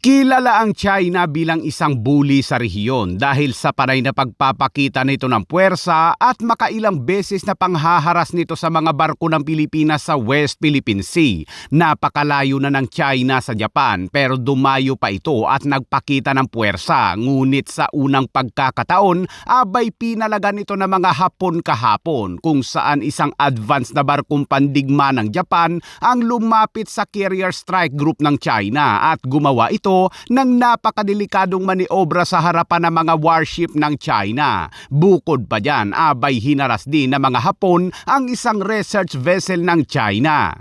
Kilala ang China bilang isang bully sa rehiyon dahil sa panay na pagpapakita nito ng puwersa at makailang beses na panghaharas nito sa mga barko ng Pilipinas sa West Philippine Sea. Napakalayo na ng China sa Japan pero dumayo pa ito at nagpakita ng puwersa. Ngunit sa unang pagkakataon, abay pinalagan ito ng mga Hapon kahapon kung saan isang advanced na barkong pandigma ng Japan ang lumapit sa carrier strike group ng China at gumawa ito ng napakadelikadong maniobra sa harapan ng mga warship ng China. Bukod pa dyan, abay hinaras din ng mga Hapon ang isang research vessel ng China.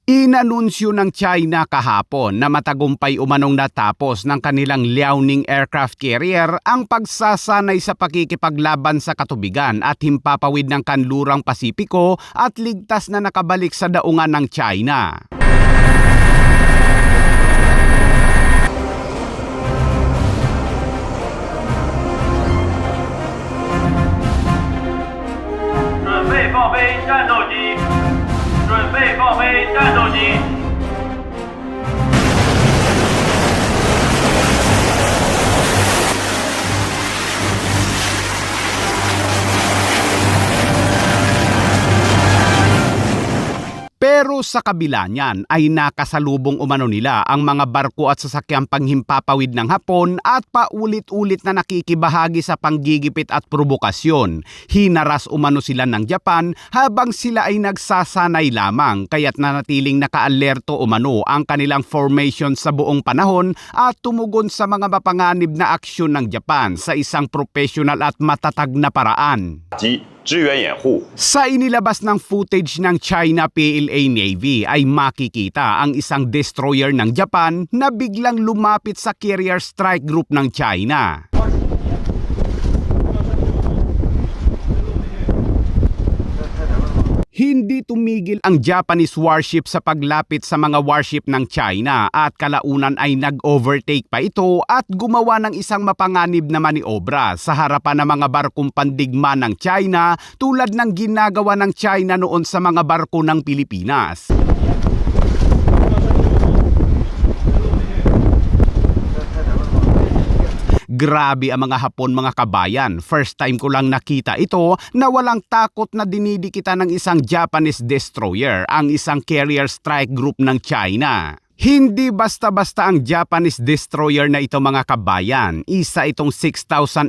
Inanunsyo ng China kahapon na matagumpay umanong natapos ng kanilang Liaoning aircraft carrier ang pagsasanay sa pakikipaglaban sa katubigan at himpapawid ng kanlurang Pasipiko at ligtas na nakabalik sa daungan ng China. Pero sa kabila niyan ay nakasalubong umano nila ang mga barko at sasakyang panghimpapawid ng Hapon at paulit-ulit na nakikibahagi sa panggigipit at provokasyon. Hinaras umano sila ng Japan habang sila ay nagsasanay lamang kaya't nanatiling nakaalerto umano ang kanilang formation sa buong panahon at tumugon sa mga mapanganib na aksyon ng Japan sa isang professional at matatag na paraan. Sa inilabas ng footage ng China PLA Navy ay makikita ang isang destroyer ng Japan na biglang lumapit sa carrier strike group ng China. Hindi tumigil ang Japanese warship sa paglapit sa mga warship ng China at kalaunan ay nag-overtake pa ito at gumawa ng isang mapanganib na maniobra sa harapan ng mga barkong pandigma ng China tulad ng ginagawa ng China noon sa mga barko ng Pilipinas. Grabe ang mga Hapon mga kabayan. First time ko lang nakita ito na walang takot na dinidikita ng isang Japanese destroyer ang isang carrier strike group ng China. Hindi basta-basta ang Japanese destroyer na ito mga kabayan. Isa itong 6,800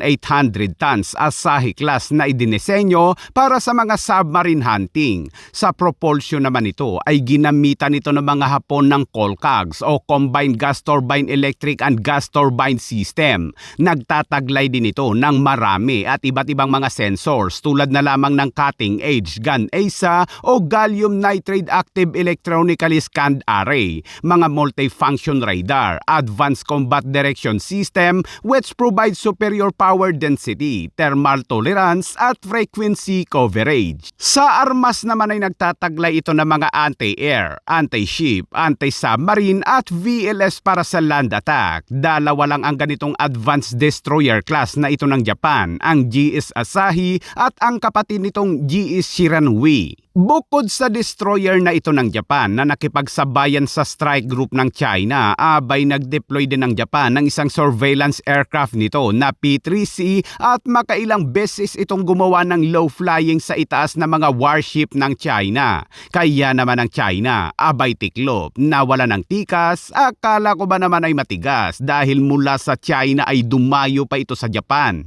tons Asahi class na idinisenyo para sa mga submarine hunting. Sa propulsion naman ito ay ginamitan ito ng mga Hapon ng COLCAGS o Combined Gas Turbine Electric and Gas Turbine System. Nagtataglay din ito ng marami at iba't ibang mga sensors tulad na lamang ng cutting edge gun ASA o gallium nitride active electronically scanned array, mga multifunction radar, advanced combat direction system which provides superior power density, thermal tolerance at frequency coverage. Sa armas naman ay nagtataglay ito ng mga anti-air, anti-ship, anti-submarine at VLS para sa land attack. Dalawa lang ang ganitong advanced destroyer class na ito ng Japan, ang GS Asahi at ang kapatid nitong GS Shiranui. Bukod sa destroyer na ito ng Japan na nakipagsabayan sa strike group ng China, abay nag-deploy din ng Japan ng isang surveillance aircraft nito na P-3C at makailang beses itong gumawa ng low-flying sa itaas na mga warship ng China. Kaya naman ang China, abay tiklop, nawala ng tikas, akala ko ba naman ay matigas dahil mula sa China ay dumayo pa ito sa Japan.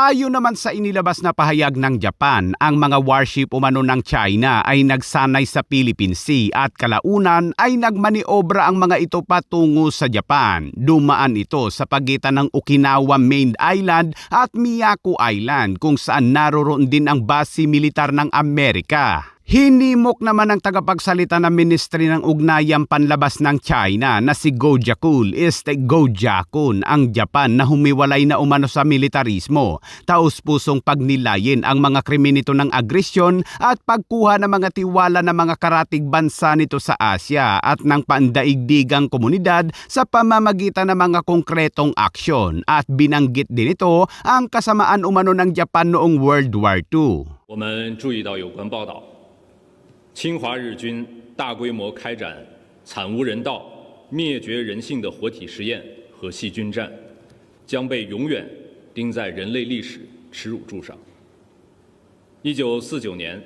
Ayon naman sa inilabas na pahayag ng Japan, ang mga warship umano ng China ay nagsanay sa Philippine Sea at kalaunan ay nagmaniobra ang mga ito patungo sa Japan. Dumaan ito sa pagitan ng Okinawa Main Island at Miyako Island kung saan naroroon din ang base militar ng Amerika. Hinimok naman ng tagapagsalita ng Ministry ng Ugnayang Panlabas ng China na si Go Jiakun ang Japan na humiwalay na umano sa militarismo, taus-pusong pagnilayin ang mga krimen nito ng agresyon at pagkuha ng mga tiwala ng mga karatig bansa nito sa Asya at ng pandaigdigang komunidad sa pamamagitan ng mga konkretong aksyon at binanggit din ito ang kasamaan umano ng Japan noong World War II. 我们注意到有关报道，侵华日军大规模开展惨无人道、灭绝人性的活体实验和细菌战，将被永远钉在人类历史耻辱柱上。1949年，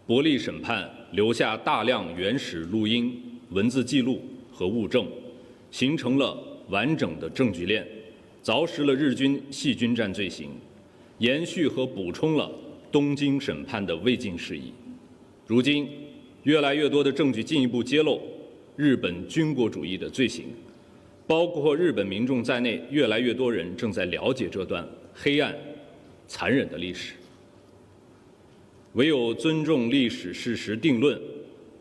伯利审判留下大量原始录音、文字记录和物证，形成了完整的证据链，凿实了日军细菌战罪行，延续和补充了东京审判的未尽事宜。如今，越来越多的证据进一步揭露日本军国主义的罪行，包括日本民众在内，越来越多人正在了解这段黑暗、残忍的历史。唯有尊重历史事实定论，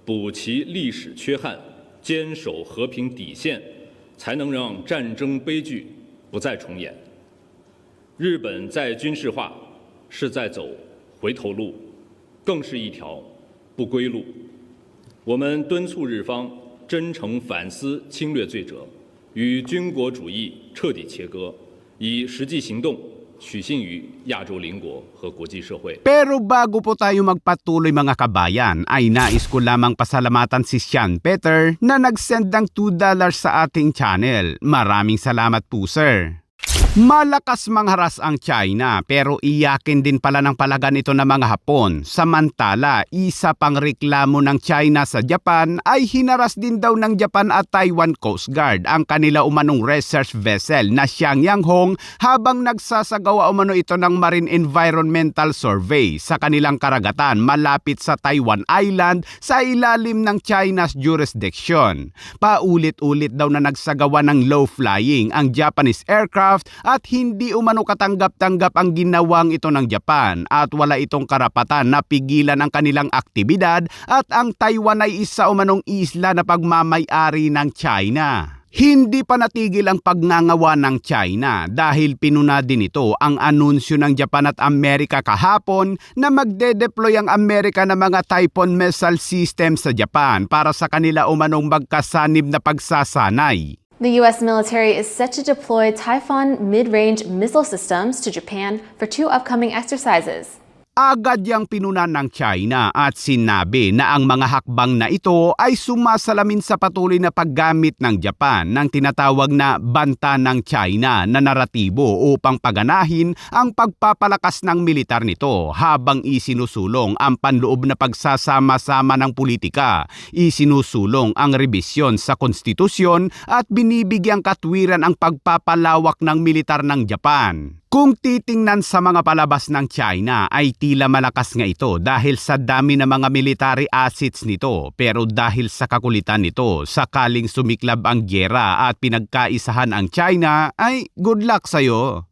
补齐历史缺憾，坚守和平底线，才能让战争悲剧不再重演。日本在军事化是在走回头路，更是一条不归路。我们敦促日方真诚反思侵略罪责，与军国主义彻底切割，以实际行动取信于亚洲邻国和国际社会。 Pero bago po tayo magpatuloy mga kabayan, ay nais ko lamang pasalamatan si Sean Peter na nag-send ng $2 sa ating channel. Maraming salamat po, sir. Malakas mangharas ang China pero iyakin din pala ng palagan ito ng mga Hapon. Samantala, isa pang reklamo ng China sa Japan ay hinaras din daw ng Japan at Taiwan Coast Guard ang kanila umanong research vessel na Xiangyang Hong habang nagsasagawa umano ito ng Marine Environmental Survey sa kanilang karagatan malapit sa Taiwan Island sa ilalim ng China's jurisdiction. Paulit-ulit daw na nagsagawa ng low flying ang Japanese aircraft at hindi umano katanggap-tanggap ang ginawang ito ng Japan at wala itong karapatan na pigilan ang kanilang aktibidad at ang Taiwan ay isa umanong isla na pagmamay-ari ng China. Hindi pa natigil ang pagngangawa ng China dahil pinuna din ito ang anunsyo ng Japan at Amerika kahapon na magde-deploy ang Amerika ng mga Typhoon missile system sa Japan para sa kanila umanong magkasanib na pagsasanay. The U.S. military is set to deploy Typhoon mid-range missile systems to Japan for 2 upcoming exercises. Agad yang pinuna ng China at sinabi na ang mga hakbang na ito ay sumasalamin sa patuloy na paggamit ng Japan ng tinatawag na banta ng China na naratibo upang paganahin ang pagpapalakas ng militar nito habang isinusulong ang panloob na pagsasama-sama ng politika, isinusulong ang rebisyon sa konstitusyon at binibigyang katwiran ang pagpapalawak ng militar ng Japan. Kung titingnan sa mga palabas ng China ay tila malakas nga ito dahil sa dami ng mga military assets nito pero dahil sa kakulitan nito sakaling sumiklab ang gyera at pinagkaisahan ang China ay good luck sa'yo.